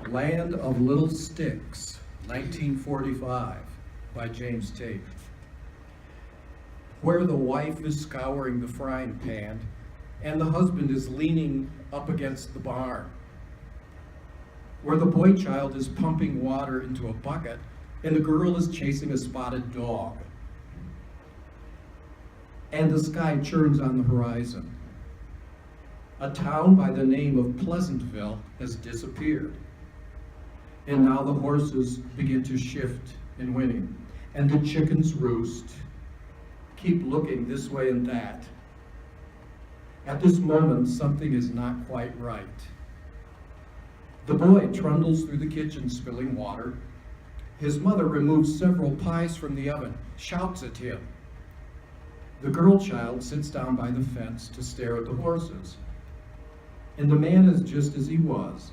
Land of Little Sticks, 1945, by James Tate. Where the wife is scouring the frying pan and the husband is leaning up against the barn. Where the boy child is pumping water into a bucket and the girl is chasing a spotted dog. And the sky churns on the horizon. A town by the name of Pleasantville has disappeared. And now the horses begin to shift in whinnying, and the chickens roost, keep looking this way and that. At this moment, something is not quite right. The boy trundles through the kitchen spilling water. His mother removes several pies from the oven, shouts at him. The girl child sits down by the fence to stare at the horses. And the man is just as he was,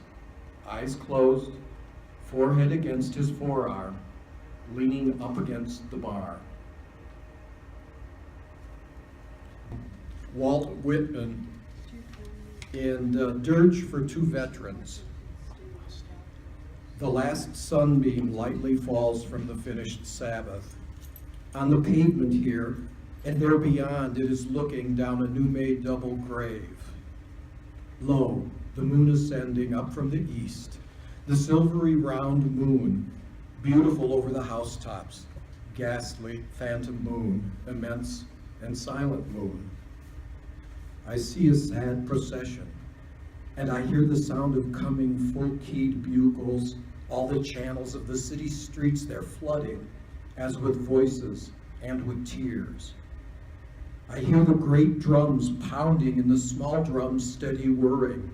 eyes closed, forehead against his forearm, leaning up against the bar. Walt Whitman in Dirge for Two Veterans. The last sunbeam lightly falls from the finished Sabbath. On the pavement here, and there beyond, it is looking down a new-made double grave. Lo, the moon ascending up from the east, the silvery round moon, beautiful over the housetops, ghastly phantom moon, immense and silent moon. I see a sad procession, and I hear the sound of coming full-keyed bugles, all the channels of the city streets they're flooding, as with voices and with tears. I hear the great drums pounding and the small drums steady whirring,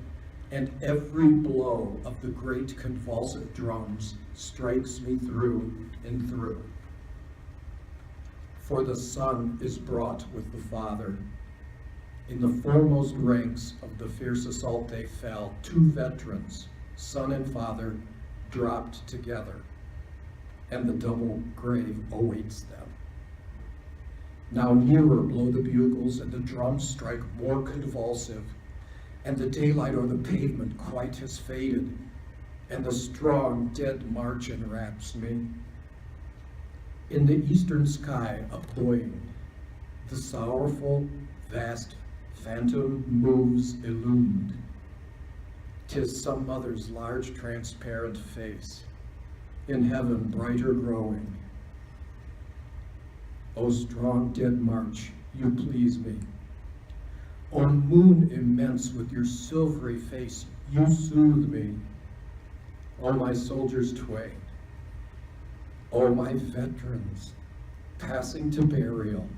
and every blow of the great convulsive drums strikes me through and through. For the Son is brought with the Father. In the foremost ranks of the fierce assault they fell, two veterans, son and father, dropped together, and the double grave awaits them. Now nearer blow the bugles, and the drums strike more convulsive, and the daylight on the pavement quite has faded, and the strong dead march enwraps me. In the eastern sky uploading, the sorrowful, vast phantom moves illumined. 'Tis some mother's large transparent face, in heaven brighter growing. O strong dead march, you please me. O moon immense with your silvery face, you soothe me. O my soldiers twain, O my veterans, passing to burial,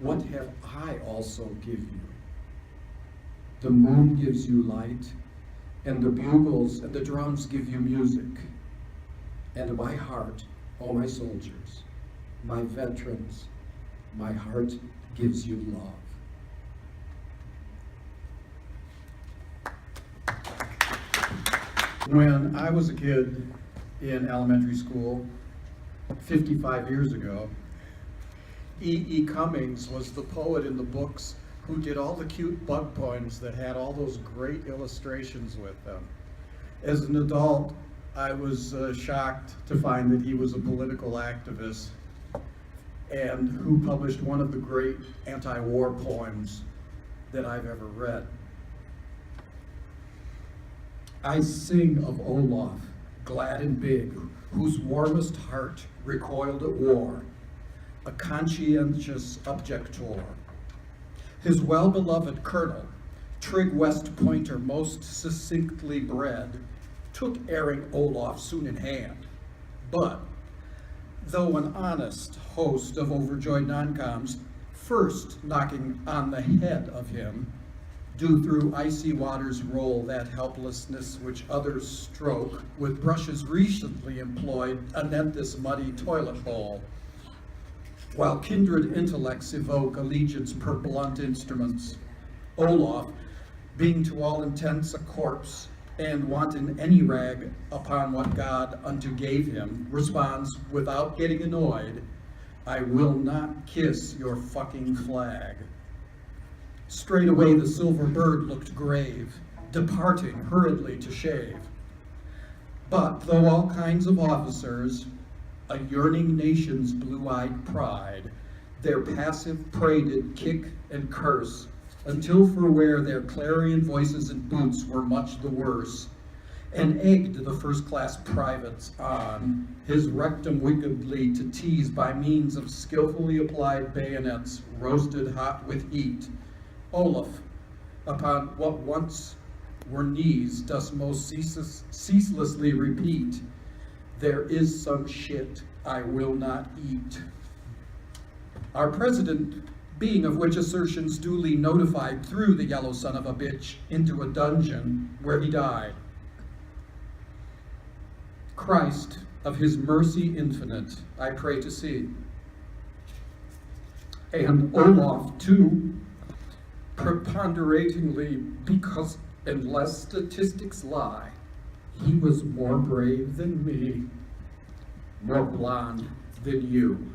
what have I also give you? The moon gives you light, and the bugles and the drums give you music. And my heart, O my soldiers, my veterans, my heart gives you love. When I was a kid in elementary school 55 years ago, E.E. Cummings was the poet in the books who did all the cute bug poems that had all those great illustrations with them. As an adult, I was shocked to find that he was a political activist and who published one of the great anti-war poems that I've ever read. I sing of Olaf, glad and big, whose warmest heart recoiled at war, a conscientious objector. His well-beloved colonel, Trig West Pointer most succinctly bred, took erring Olaf soon in hand. But, though an honest host of overjoyed noncoms, first knocking on the head of him, do through icy waters roll that helplessness which others stroke with brushes recently employed anent this muddy toilet bowl, while kindred intellects evoke allegiance per blunt instruments. Olaf, being to all intents a corpse, and wanting any rag upon what God unto gave him, responds without getting annoyed, I will not kiss your fucking flag. Straightway the silver bird looked grave, departing hurriedly to shave. But though all kinds of officers, a yearning nation's blue-eyed pride, their passive prey did kick and curse, until for where their clarion voices and boots were much the worse, and egged the first-class privates on, his rectum wickedly to tease by means of skillfully applied bayonets roasted hot with heat. Olaf, upon what once were knees, does most ceaselessly repeat, there is some shit I will not eat. Our president, being of which assertions duly notified, threw the yellow son of a bitch into a dungeon where he died. Christ, of his mercy infinite, I pray to see. And Olaf, too, preponderatingly, because unless statistics lie, he was more brave than me, more blonde than you.